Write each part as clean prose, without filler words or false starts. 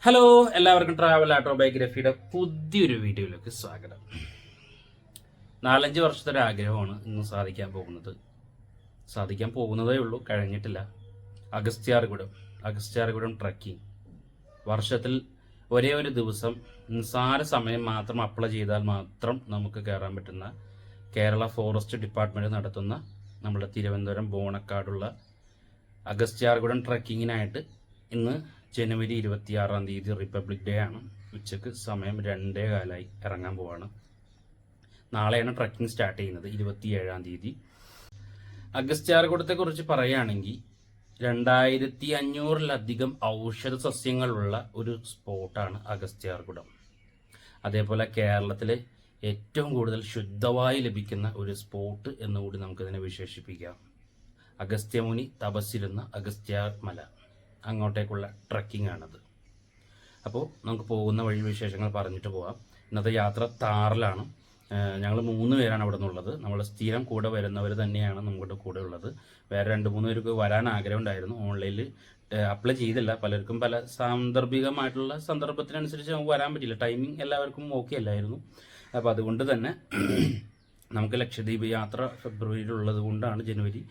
Hello, എല്ലാവർക്കും travel ഓട്ടോബയോഗ്രഫിയുടെ പുതിയൊരു വീഡിയോയിലേക്ക് സ്വാഗതം. 4-5 വർഷത്തെ ഒരു ആഗ്രഹമാണ് ഇന്ന് സാധിക്കാൻ പോകുന്നതേ ഉള്ളൂ, കഴിഞ്ഞിട്ടില്ല. അഗസ്ത്യാർകൂടം ട്രക്കിംഗ്. വർഷത്തിൽ ഒരേ ഒരു ദിവസം നിസ്സാര സമയം മാത്രം അപ്ലൈ ചെയ്താൽ മാത്രം നമുക്ക് കയറാൻ പറ്റുന്ന കേരള ഫോറസ്റ്റ് ഡിപ്പാർട്ട്മെൻറ്റ് നടത്തുന്ന നമ്മുടെ തിരുവനന്തപുരം ബോണക്കാടുള്ള അഗസ്ത്യാർകൂടം ട്രക്കിങ്ങിനായിട്ട് ഇന്ന് ജനുവരി 26 റിപ്പബ്ലിക് ഡേ ആണ്. ഉച്ചക്ക് സമയം 2:15 ഇറങ്ങാൻ പോവാണ്. നാളെയാണ് ട്രക്കിംഗ് സ്റ്റാർട്ട് ചെയ്യുന്നത്, 27 അഗസ്ത്യാർകൂടത്തെക്കുറിച്ച് പറയുകയാണെങ്കിൽ 2500-ലധികം ഔഷധ സസ്യങ്ങളുള്ള ഒരു സ്പോട്ടാണ് അഗസ്ത്യാർകൂടം. അതേപോലെ കേരളത്തിലെ ഏറ്റവും കൂടുതൽ ശുദ്ധവായു ലഭിക്കുന്ന ഒരു സ്പോട്ട് എന്നുകൂടി നമുക്കിതിനെ വിശേഷിപ്പിക്കാം. അഗസ്ത്യമുനി തപസ്സിരുന്ന അഗസ്ത്യമല, അങ്ങോട്ടേക്കുള്ള ട്രക്കിംഗ് ആണത്. അപ്പോൾ നമുക്ക് പോകുന്ന വഴി വിശേഷങ്ങൾ പറഞ്ഞിട്ട് പോകാം. ഇന്നത്തെ യാത്ര താറിലാണ്. ഞങ്ങൾ 3 പേരാണ് അവിടെ നിന്നുള്ളത്. നമ്മൾ സ്ഥിരം കൂടെ വരുന്നവർ തന്നെയാണ് നമ്മുടെ കൂടെ ഉള്ളത്. വേറെ 2-3 പേർക്ക് വരാൻ ആഗ്രഹം ഉണ്ടായിരുന്നു. ഓൺലൈനിൽ അപ്ലൈ ചെയ്തില്ല. പലർക്കും പല സാന്ദർഭികമായിട്ടുള്ള സന്ദർഭത്തിനനുസരിച്ച് നമുക്ക് വരാൻ പറ്റില്ല. ടൈമിംഗ് എല്ലാവർക്കും ഓക്കെ അല്ലായിരുന്നു. അപ്പോൾ അതുകൊണ്ട് തന്നെ നമുക്ക് ലക്ഷദ്വീപ് യാത്ര ഫെബ്രുവരിയിലുള്ളത് കൊണ്ടാണ് ജനുവരി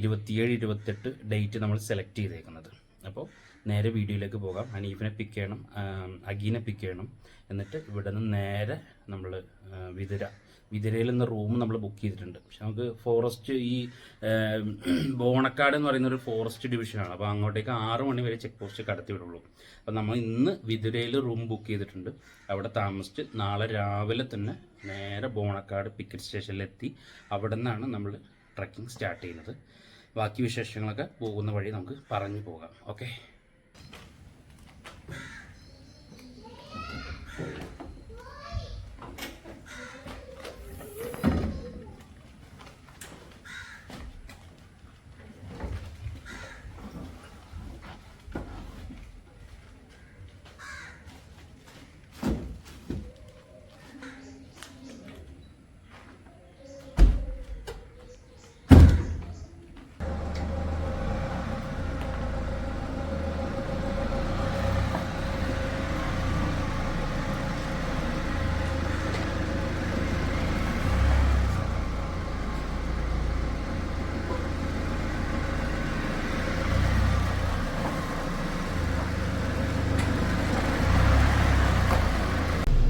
27-28 ഡേറ്റ് നമ്മൾ സെലക്ട് ചെയ്തേക്കുന്നത്. അപ്പോൾ നേരെ വീഡിയോയിലേക്ക് പോകാം. ഹനീഫിനെ പിക്ക് ചെയ്യണം, അഗീനെ പിക്ക് ചെയ്യണം. എന്നിട്ട് ഇവിടെ നിന്ന് നേരെ നമ്മൾ വിതുരയിൽ നിന്ന് റൂം നമ്മൾ ബുക്ക് ചെയ്തിട്ടുണ്ട്. പക്ഷെ നമുക്ക് ഫോറസ്റ്റ് ഈ ബോണക്കാട് എന്ന് പറയുന്ന ഒരു ഫോറസ്റ്റ് ഡിവിഷനാണ്. അപ്പോൾ അങ്ങോട്ടേക്ക് 6 മണി വരെ ചെക്ക് പോസ്റ്റ് കടത്തി വിടുള്ളൂ. അപ്പോൾ നമ്മൾ ഇന്ന് വിതുരയിൽ റൂം ബുക്ക് ചെയ്തിട്ടുണ്ട്. അവിടെ താമസിച്ച് നാളെ രാവിലെ തന്നെ നേരെ ബോണക്കാട് പിക്കറ്റ് സ്റ്റേഷനിലെത്തി അവിടെ നിന്നാണ് നമ്മൾ ട്രക്കിംഗ് സ്റ്റാർട്ട് ചെയ്യുന്നത്. ബാക്കി വിശേഷങ്ങളൊക്കെ പോകുന്ന വഴി നമുക്ക് പറഞ്ഞു പോകാം. ഓക്കെ.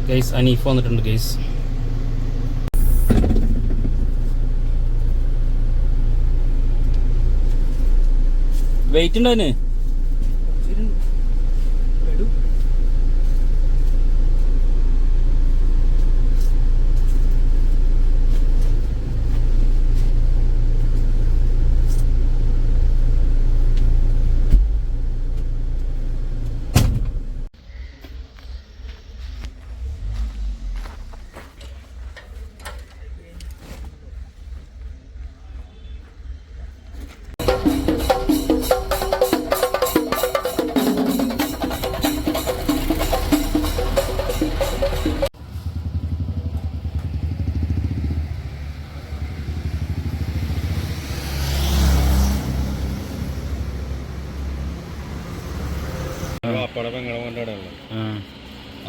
ഗൈസ്, അനീഫ് വന്നിട്ടുണ്ട്. ഗൈസ്, വെയിറ്റ് ഉണ്ടതിന്.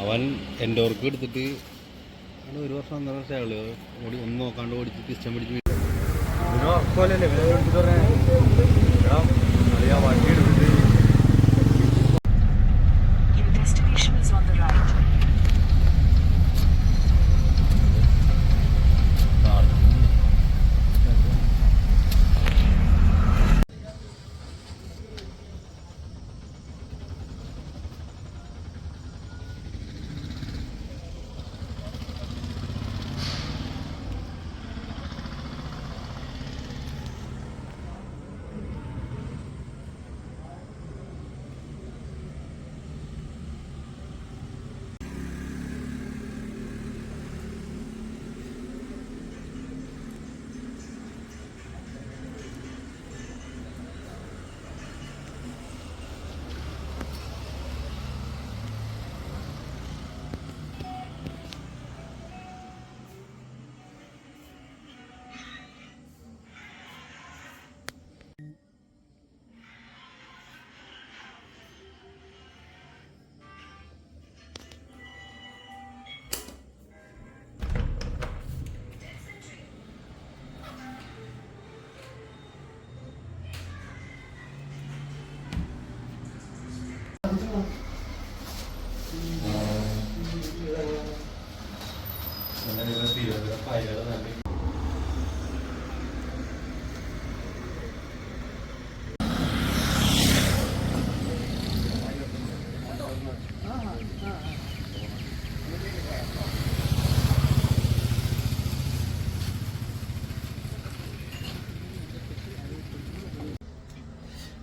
അവൻ എൻ്റെ ഓർക്ക് എടുത്തിട്ട് 1 വർഷം 1.5 വർഷം ആള് ഒന്നും നോക്കാണ്ട് ഓടിച്ചിട്ട് ഇഷ്ടം പിടിച്ച് വണ്ടി എടുത്തിട്ട്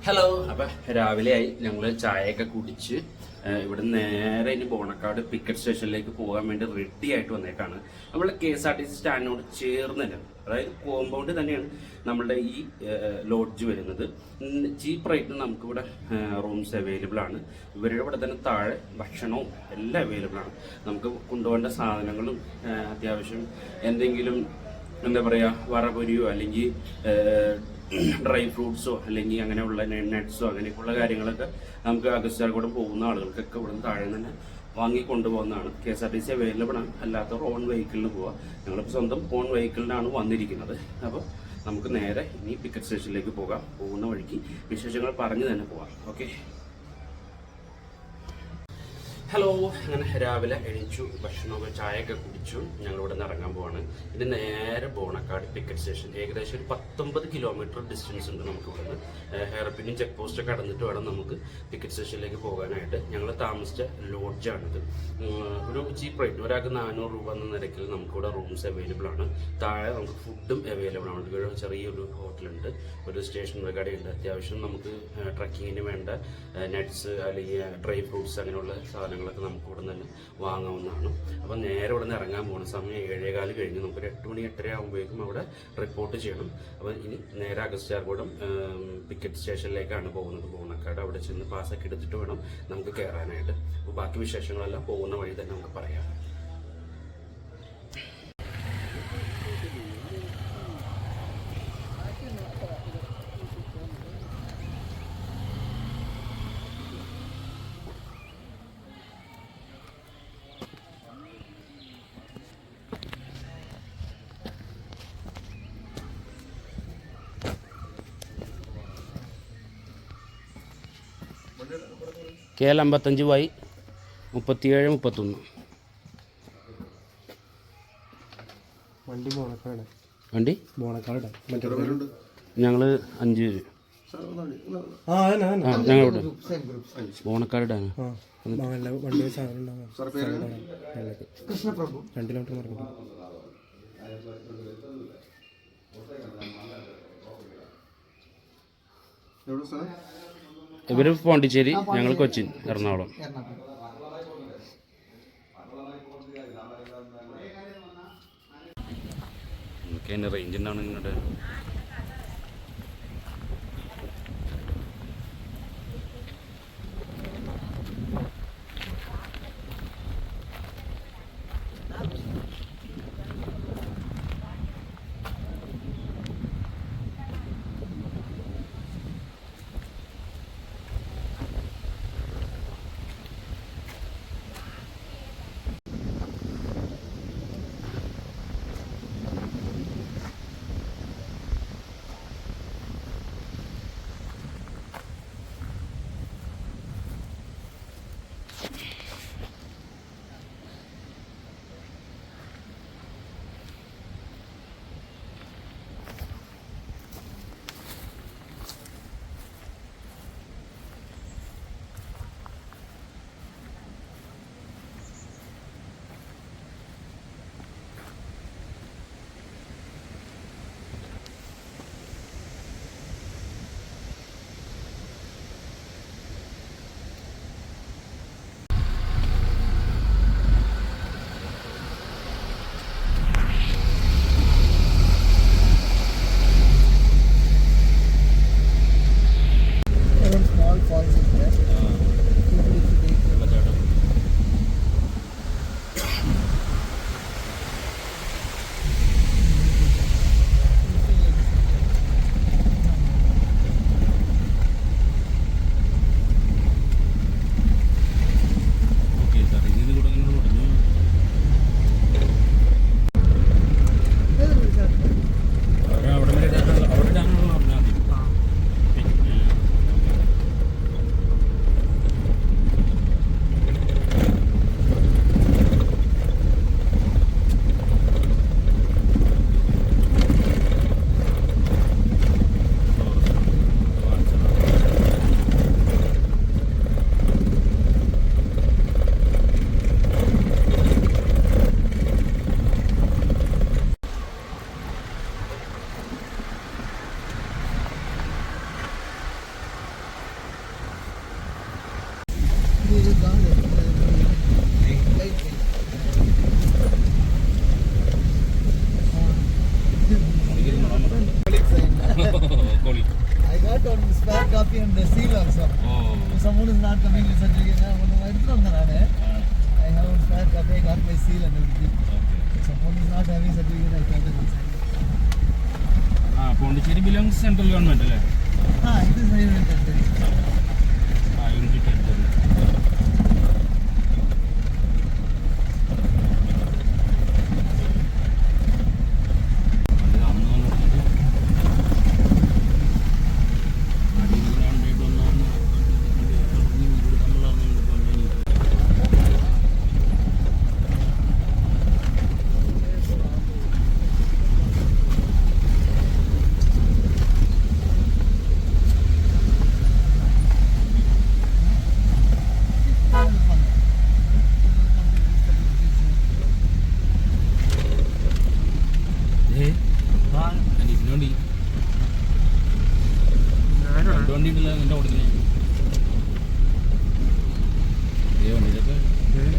ഹലോ. അപ്പം രാവിലെയായി ഞങ്ങൾ ചായയൊക്കെ കുടിച്ച് ഇവിടെ നേരെ ഇനി ബോണക്കാട് പിക്കറ്റ് സ്റ്റേഷനിലേക്ക് പോകാൻ വേണ്ടി റെഡി ആയിട്ട് വന്നേക്കാണ്. നമ്മൾ KSRTC സ്റ്റാൻഡിനോട് ചേർന്നില്ല, അതായത് കോമ്പൗണ്ട് തന്നെയാണ് നമ്മളുടെ ഈ ലോഡ്ജ് വരുന്നത്. ചീപ്പ് റേറ്റിന് നമുക്കിവിടെ റൂംസ് അവൈലബിൾ ആണ്. ഇവരുടെ ഇവിടെ തന്നെ താഴെ ഭക്ഷണവും എല്ലാം അവൈലബിൾ ആണ്. നമുക്ക് കൊണ്ടുപോകേണ്ട സാധനങ്ങളും അത്യാവശ്യം എന്തെങ്കിലും എന്താ പറയുക വറപൊരിയോ അല്ലെങ്കിൽ ഡ്രൈ ഫ്രൂട്ട്സോ അല്ലെങ്കിൽ അങ്ങനെയുള്ള നട്ട്സോ അങ്ങനെയൊക്കെയുള്ള കാര്യങ്ങളൊക്കെ നമുക്ക് അഗസ്ത്യാർകൂടം പോകുന്ന ആളുകൾക്കൊക്കെ ഇവിടെ നിന്ന് താഴെ തന്നെ വാങ്ങി കൊണ്ടുപോകുന്നതാണ്. KSRTC അവൈലബിൾ ആണ്. അല്ലാത്തവർ ഓൺ വെഹിക്കിളിന് പോവാം. ഞങ്ങളിപ്പോൾ സ്വന്തം ഓൺ വെഹിക്കിളിനാണ് വന്നിരിക്കുന്നത്. അപ്പോൾ നമുക്ക് നേരെ ഇനി പിക്കറ്റ് സ്റ്റേഷനിലേക്ക് പോകാം. പോകുന്ന വഴിക്ക് വിശേഷങ്ങൾ പറഞ്ഞു തന്നെ പോവാം. ഓക്കെ. ഹലോ. അങ്ങനെ രാവിലെ എണീച്ചു, ഭക്ഷണമൊക്കെ ചായയൊക്കെ കുടിച്ചു. ഞങ്ങളിവിടെ നിന്ന് ഇറങ്ങാൻ പോവാണ്. ഇനി നേരെ ബോണക്കാട് പിക്കറ്റ് സ്റ്റേഷൻ. ഏകദേശം ഒരു 19 കിലോമീറ്റർ ഡിസ്റ്റൻസ് ഉണ്ട് നമുക്ക് ഇവിടെ നിന്ന്. ഹെയർപിന്നും ചെക്ക് പോസ്റ്റ് കടന്നിട്ട് വേണം നമുക്ക് പിക്കറ്റ് സ്റ്റേഷനിലേക്ക് പോകാനായിട്ട്. ഞങ്ങൾ താമസിച്ച ലോഡ്ജാണിത്. ഒരു ചീപ്പ് റേറ്റ്, ഒരാൾക്ക് 400 രൂപ എന്ന നിരക്കിൽ നമുക്കിവിടെ റൂംസ് അവൈലബിൾ ആണ്. താഴെ നമുക്ക് ഫുഡും അവൈലബിൾ ആണ്. ഒരു ചെറിയൊരു ഹോട്ടലുണ്ട്, ഒരു സ്റ്റേഷനറി കടയുണ്ട്. അത്യാവശ്യം നമുക്ക് ട്രക്കിങ്ങിന് വേണ്ട നട്ട്സ് അല്ലെങ്കിൽ ഡ്രൈ ഫ്രൂട്ട്സ് അങ്ങനെയുള്ള സാധനങ്ങളൊക്കെ നമുക്ക് ഇവിടെ നിന്ന് തന്നെ വാങ്ങാവുന്നതാണ്. അപ്പം നേരെ ഇവിടെ നിന്ന് ഇറങ്ങാൻ പോകുന്ന സമയം 7:15 കഴിഞ്ഞ് നമുക്കൊരു 8 മണി 8:30 ആകുമ്പോഴേക്കും അവിടെ റിപ്പോർട്ട് ചെയ്യണം. അപ്പം ഇനി നേരെ അഗസ്ത്യാർകൂടം പിക്കറ്റ് സ്റ്റേഷനിലേക്കാണ് പോകുന്നത്. ബോണക്കാട് അവിടെ ചെന്ന് പാസ്സൊക്കെ എടുത്തിട്ട് വേണം നമുക്ക് കയറാനായിട്ട്. അപ്പോൾ ബാക്കി വിശേഷങ്ങളെല്ലാം പോകുന്ന വഴി തന്നെ നമുക്ക് പറയാം. KL 55Y 37 31. വണ്ടി ബോണക്കാട്. വണ്ടി ബോണക്കാട് ഞങ്ങൾ 5 പേര്. ഞങ്ങളിവിടെ ബോണക്കാടാണ്. വണ്ടി സാധനം ഉണ്ടാവും. 2 കിലോമീറ്റർ മാർക്കറ്റ്. ഇവര് പോണ്ടിച്ചേരി, ഞങ്ങൾ കൊച്ചിൻ, എറണാകുളം. നമുക്ക് അതിൻ്റെ റേഞ്ച് ഉണ്ടാവണം ഇങ്ങോട്ട്. I got one spare copy and the seal also. If someone is not coming with certificate, I have one spare copy. I got my seal and everything. If someone is not having certificate, I can't inside. Pondicherry belongs central government അല്ലേ? It is my unit territory. Unity territory.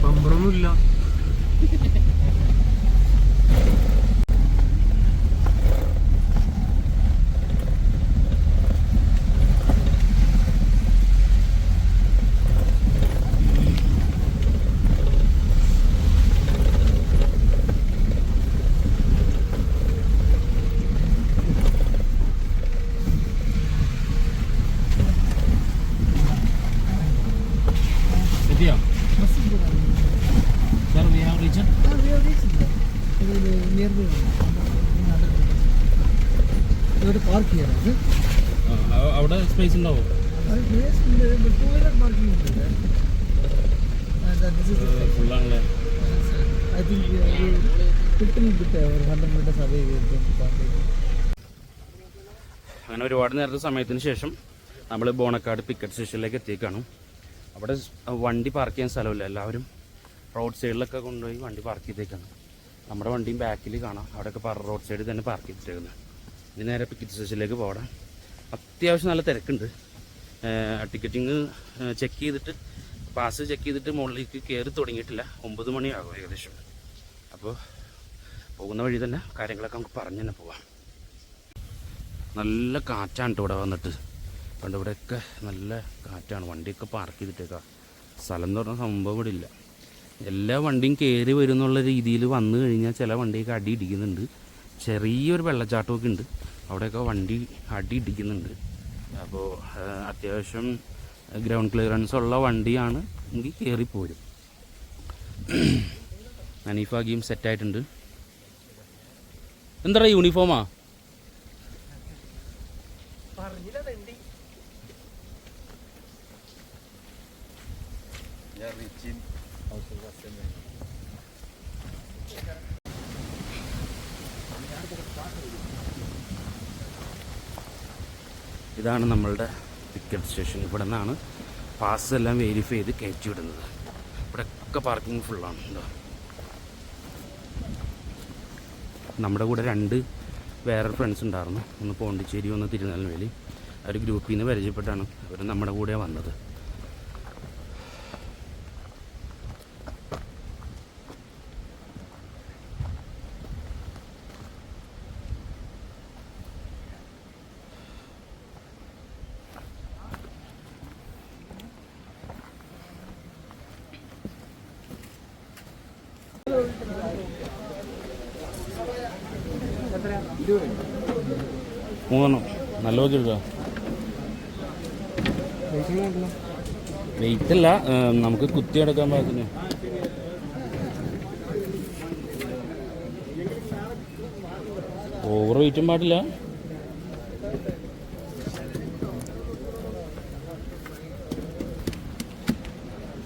പമ്പറൊന്നുമില്ല. Sir, we have reached. We have reached there. Nearby. You park here, is it? അവിടെ space ഉണ്ടാവും. Yes, but 2-wheeler parking is there. This is the place. Full ആണല്ലേ? I think we are 15 bit or 100 meters away we can park. അങ്ങനെ ഒരുപാട് നേരത്തെ സമയത്തിന് ശേഷം നമ്മൾ Bonakkad picket സ്റ്റേഷനിലേക്ക് എത്തിയേക്കാണ്. അവിടെ വണ്ടി പാർക്ക് ചെയ്യാൻ സ്ഥലമില്ല. എല്ലാവരും റോഡ് സൈഡിലൊക്കെ കൊണ്ടുപോയി വണ്ടി പാർക്ക് ചെയ്തേക്കാണ്. നമ്മുടെ വണ്ടിയും ബാക്കിൽ കാണാം. അവിടെയൊക്കെ റോഡ് സൈഡിൽ തന്നെ പാർക്ക് ചെയ്തിട്ടേക്കുന്നത്. ഇനി നേരെ പിക്കറ്റ് സ്റ്റേഷനിലേക്ക് പോകണം. അത്യാവശ്യം നല്ല തിരക്കുണ്ട്. ടിക്കറ്റിങ് ചെക്ക് ചെയ്തിട്ട് പാസ് ചെക്ക് ചെയ്തിട്ട് മുകളിലേക്ക് കയറി തുടങ്ങിയിട്ടില്ല. 9 മണിയാകും ഏകദേശം. അപ്പോൾ പോകുന്ന വഴി തന്നെ കാര്യങ്ങളൊക്കെ നമുക്ക് പറഞ്ഞു തന്നെ പോവാം. നല്ല കാറ്റാണ് ഇവിടെ വന്നിട്ട്. പണ്ട് ഇവിടെയൊക്കെ നല്ല കാറ്റാണ്. വണ്ടിയൊക്കെ പാർക്ക് ചെയ്തിട്ടേക്കാം. സ്ഥലം എന്ന് പറഞ്ഞ സംഭവം ഇവിടെ ഇല്ല. എല്ലാ വണ്ടിയും കയറി വരും എന്നുള്ള രീതിയിൽ വന്നു കഴിഞ്ഞാൽ ചില വണ്ടിയൊക്കെ അടി ഇടിക്കുന്നുണ്ട്. ചെറിയൊരു വെള്ളച്ചാട്ടമൊക്കെ ഉണ്ട്. അവിടെയൊക്കെ വണ്ടി അടി ഇടിക്കുന്നുണ്ട്. അപ്പോൾ അത്യാവശ്യം ഗ്രൗണ്ട് ക്ലിയറൻസ് ഉള്ള വണ്ടിയാണ് എങ്കിൽ കയറിപ്പോരും. ഹനീഫാഗിയും സെറ്റായിട്ടുണ്ട്. എന്താ യൂണിഫോമാ? ഇതാണ് നമ്മളുടെ ടിക്കറ്റ് സ്റ്റേഷൻ. ഇവിടെ നിന്നാണ് പാസ് എല്ലാം വെരിഫൈ ചെയ്ത് കയറ്റി വിടുന്നത്. ഇവിടെയൊക്കെ പാർക്കിംഗ് ഫുള്ളാണ്. എന്താ നമ്മുടെ കൂടെ 2 വേറെ ഫ്രണ്ട്സ് ഉണ്ടായിരുന്നു. ഒന്ന് പോണ്ടിച്ചേരി, ഒന്ന് തിരുനെൽവേലി. ഒരു ഗ്രൂപ്പിൽ നിന്ന് പരിചയപ്പെട്ടാണ് അവർ നമ്മുടെ കൂടെ വന്നത്. മൂന്നെണ്ണം നല്ല നോക്കി എടുക്കുക. വെയിറ്റ് അല്ല, നമുക്ക് കുത്തി എടുക്കാൻ പാകത്തിന്. ഓവർ വെയിറ്റും പാടില്ല.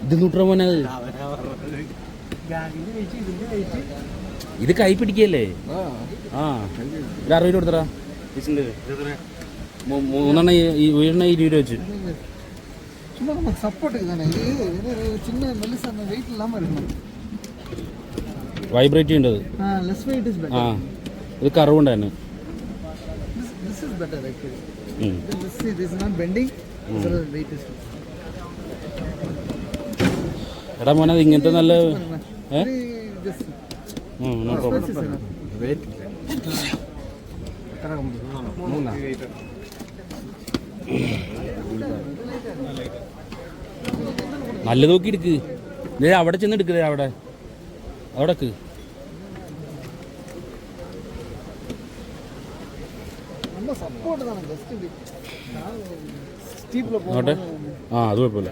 ഇത് 100 പോനത്. ഇത് കൈ പിടിക്കല്ലേ? ആ, ഒരു 60 രൂപ കൊടുത്തറാ. 3 ഉയർന്ന 20 രൂപ വെച്ച്. சும்மா நமக்கு சப்போர்ட்டுக்கு தானே இது. சின்ன மெல்லிசான வெயிட் இல்லாமல் இருக்கணும். വൈബ്രേറ്റ് ചെയ്യേണ്ടത്. Less weight is better. ആ, ഇത് കറവുണ്ടായിരുന്നു. This is better actually. This is not bending. So weight is എടാ മോനെ അത് ഇങ്ങനത്തെ നല്ല Just നോ പ്രോബ്ലം. നല്ല നോക്കി എടുക്ക്. അവിടെ ചെന്ന് എടുക്കുക. അവിടെ അവിടക്ക് நம்ம சப்போர்ட் தான ஜஸ்ட் സ്റ്റീപ്ல നോട്ടെ. ആ അത് കുഴപ്പമില്ല.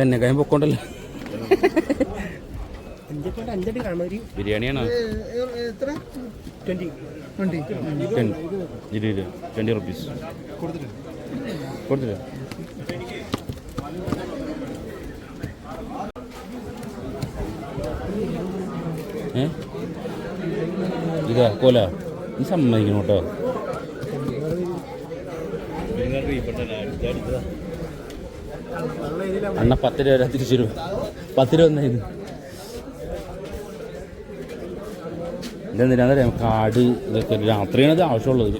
എന്നെ കൈ പൊക്കോണ്ടല്ലോ. ബിരിയാണിയാണോ? എത്ര 20 റുപ്പീസ് കൊടുത്തില്ല. ഇതാ കോല നീ സമ്മതിക്കണം കേട്ടോ. അണ്ണ 10 രൂപ തിരിച്ചു രൂപ 10 രൂപ ഒന്നായിരുന്നു. ഇതെന്തിനാന്നറിയാം, കാട് ഇതൊക്കെ രാത്രിയാണ് ഇത് ആവശ്യമുള്ളത്.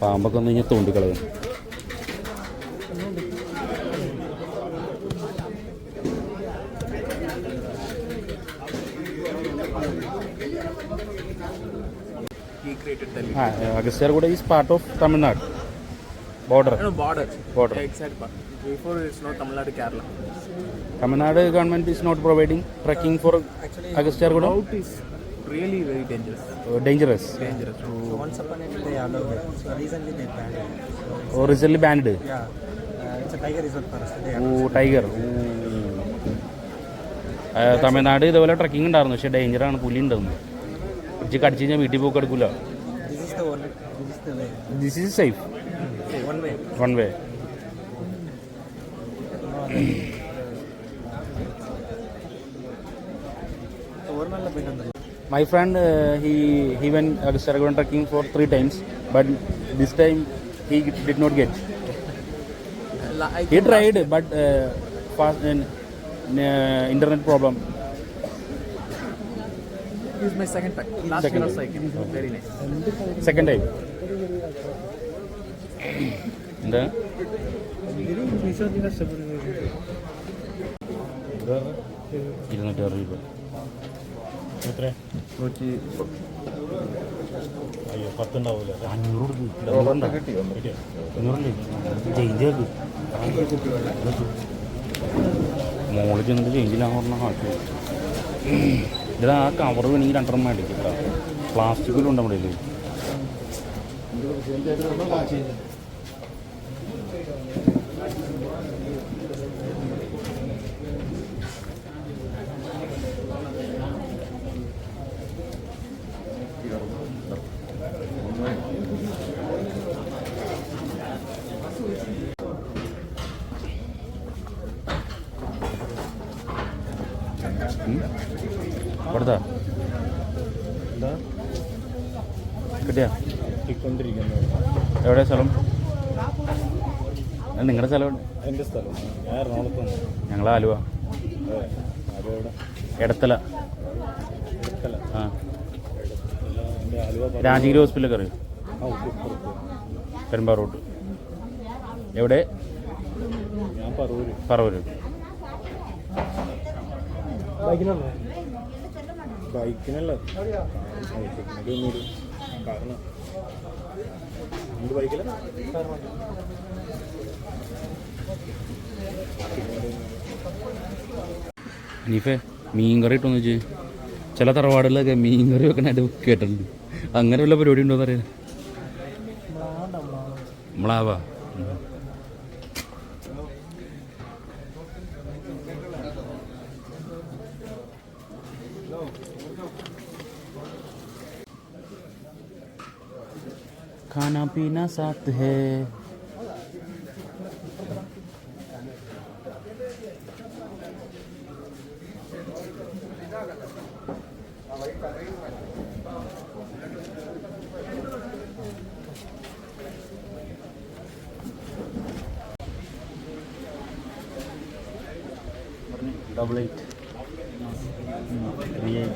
പാമ്പൊക്കെ ഒന്ന് കഴിഞ്ഞാൽ തോണ്ടിക്കളയും. Agasthiyarkuda is part of Tamil Nadu border. No, border. Exact border. Before it's not Tamil Nadu, Kerala. Tamil Nadu government is not providing trekking for Agasthiyarkuda. Route is really very dangerous. Dangerous. So Once upon a time they allowed it. So recently they banned it. Or recently banned. Yeah, it's a tiger reserve forest. They tiger. Tamil Nadu ഇതുപോലെ trekking ഉണ്ടായിരുന്നു. പക്ഷേ ഡേഞ്ചറാണ്, പുലി ഉണ്ടായിരുന്നു. പിടിച്ച് കടിച്ചു കഴിഞ്ഞാൽ വീട്ടിൽ പോക്ക് എടുക്കില്ല. This is the only. This is the way. This is safe. One way. One way. Ormala bit on the. My friend, he went Agasthiyarkuda trekking for 3 times, but this time he did not get. He tried, but fast internet problem. this is my second time. Last Second year time. cycle. Very nice. Second time. എന്താ? 260 രൂപ. എത്ര? 500 change ആക്ക്. മോളിൽ ചെന്നിട്ട് ചേഞ്ചിലാന്ന് പറഞ്ഞാൽ ആക്കി. ഇതാ ആ കവർ വേണമെങ്കിൽ 2 മേടിക്കും കേട്ടോ. പ്ലാസ്റ്റിക്കിലും ഉണ്ട് നമ്മുടെ ഇതിൽ. കൊടുത്താ കിട്ടിയാ? എവിടെ സ്ഥലം? നിങ്ങളുടെ സ്ഥലം? എൻ്റെ സ്ഥലം ഞാൻ എറണാകുളത്താണ്. ഞങ്ങൾ ആലുവ. എടത്തല. ആ രാജഗിരി ഹോസ്പിറ്റലൊക്കെ അറിയും? പെരുമ്പാറ റോഡ്. എവിടെ? ഞാൻ പറവൂര്. പറവൂര്. ബൈക്കിനല്ല കാരണം എന്ത് ബൈക്കില അനീഫേ മീൻകറി ഇട്ടോന്ന് വെച്ച് ചില തറവാടുകളിലൊക്കെ മീൻകറി വെക്കണായിട്ട് കേട്ടിട്ടുണ്ട്. അങ്ങനെ വല്ല പരിപാടി ഉണ്ടോന്ന് അറിയാം. നമ്മളാവാ खाना पीना साथ है. Double 8 3 8